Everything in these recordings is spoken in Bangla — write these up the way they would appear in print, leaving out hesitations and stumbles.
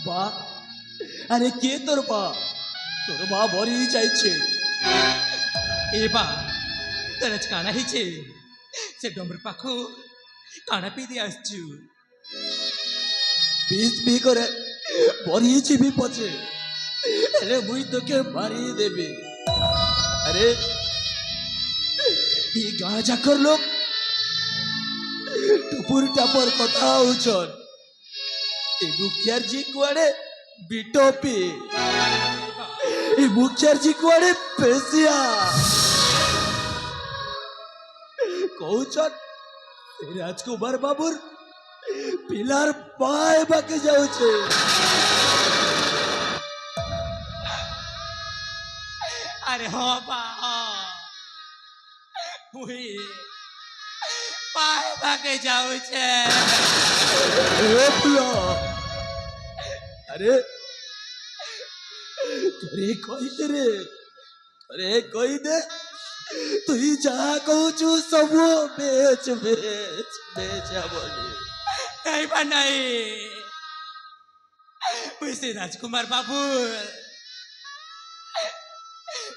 বা আরে কে তোর বা তোর মা মরি যাইছে ए बा तरच काना हिचे से डोंगर पाखो काना पी दिया आसचु পিস পি করে মরিয়েছিবি পচে হেলে মুই তোকে মারিয়ে দেবে আরে এই গাঁ যাকর লোক টুপুর টাপর কথা হউছন এই মুখিয়ারজি কুয়াড়ে বিটপি এই মুখিয়ারজি কুয়াড়ে পেশিয়া কৌছন রাজকুমার বাবুর পিলার পায়ে বাকে যাচ্ছে अरे हो बा मुई पाए भागे जाऊ छे ए फुला अरे তোরে কইতে রে তোরে কই দে তুই যা কହୁଛୁ ସବୁ বেচ বেচ বেচ বলে नहीं बा नहीं वैसे राजकुमार बाबू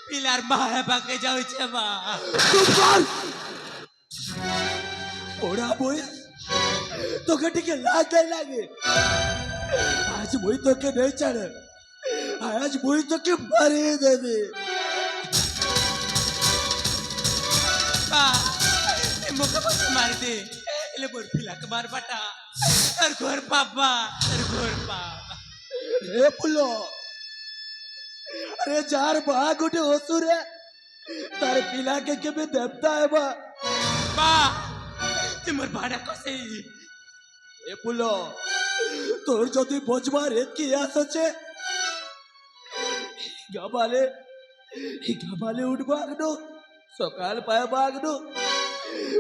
पिलार माए भागे जाऊ छे बा ওরা বই তোকে টিকে লাগে লাগে আজ বই তোকে নেই ছাড়ে আজ বই তোকে মারিয়ে দেবে बा मुका बस मार दे एले बोर पिला के मार बाटा तर घर पापा तर घर पापा এ ফুলো আরে যার বা গোটে অসুরে তার পিলাকে কেবে দেবতা হেবা बा तुमर भाड़ा कसे এ ফুলো তোর যদি বজবার এতকি আস আছে গাবালে উঠবাগনো সকাল পায় বাগনো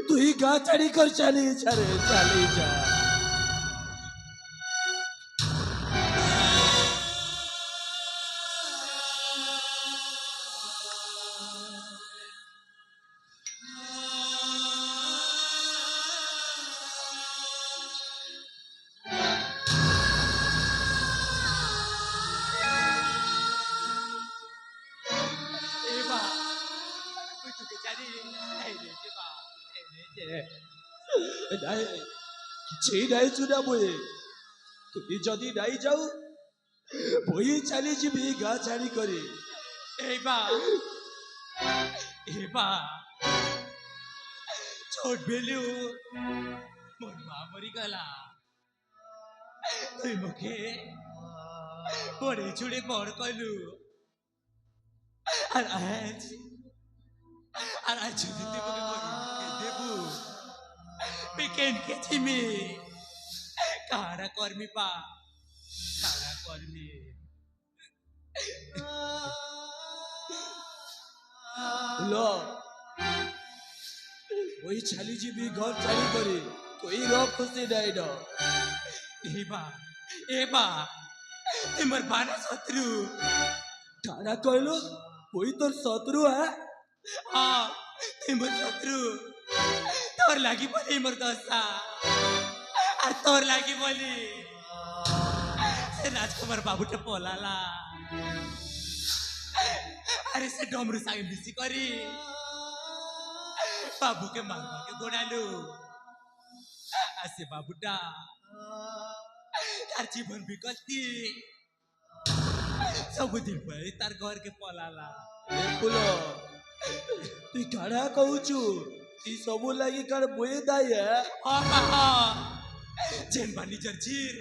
তুই গা ছাড়ি কর চালিয়ে যা রে চালিয়ে যা ए बा कोई तो बेचारी नहीं ले जे बा नहीं ले जे নাই কিছুই নাই শুনা বই তুই যদি নাই যাও বই চালি যাবি গা ছাড়ি করে ए बा छोट बेलू मोर मां मरी गला তুই মুখে পড়ে ছুড়ে বড় কইলু আর আজ যদি তুই মুখে মরি দেবু বিকেন কে চিমি কারা কর্মী পা কারা কর্মী লো ওই চালি যাবি ঘর ছাড়ি করে তুই র খুশি নাই না এবা তোমার বানা শত্রু ঠাড়া কইলো ওই তোর শত্রু হ্যাঁ তোমার শত্রু তোর লাগি বলি মোর দশা আর তোর লাগি বলি সে রাজকুমার বাবুটা পলালা আরে সে ডমরু সাইন দিছি করি বাবুকে মারবাকে গোড়ালু আর সে বাবুটা তার জীবন বিকল্পি ସବୁଦିନ ପାଇଁ ତାର ଘରକେ ପଲାଲା ফুলো তুই কাড়া কହୁଛୁ তুই ସବୁ লাগি কার বই দায় ଯେନ୍ ବା ନିଜର ଝିର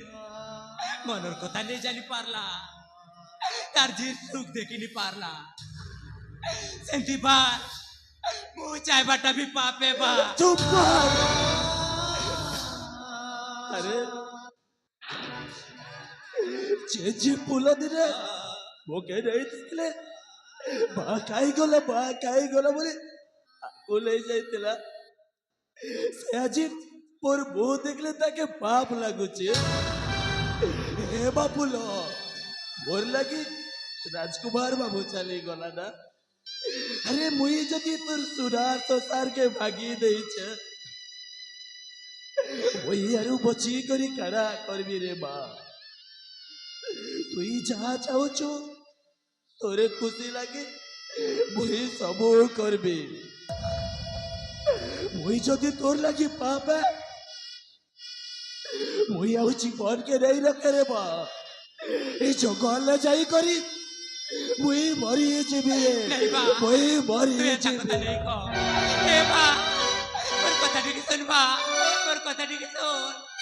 ମନର କଥା ନେଇ ଜାଣି ପାରଲା ତାର ଝିର ସୁଖ ଦେଖିନି ପାରଲା ସେମିତି ବା ମୁଁ ଚାହିଁବାଟା ବି ପାପେ ବା চুপ কর আরে যে ফুলো দিনে ওকে নেই দেখলে বা খাই গলা বলে আকুল হয়ে যাইতিলা সে আজি মোর বউ দেখলে তাকে পাপ লাগুছে হে বাপুলো মোর লাগি রাজকুমার বাবু চালি গলা না আরে মুই যদি তোর সুরার তো সারকে ভাগি দেইছে ওই আরু বচি করি কাড়া করবি রে মা তুই ଯାହା ଚାହୁଁଛୁ ତୋରେ ଖୁସି ଲାଗେ ମୁଇଁ ସବୁ করবি মুই যদি তোর লাগি পাবে মুই ଆଉ জীবনকে নেই রখে রে বা এই জঙ্গলে যাই করি মুই মরি যাবি नहीं बा মুই মরি तू ऐसा যাবি कथा नहीं कह ए बा मोर कथा ठीक सुन बा मोर कथा ठीक सुन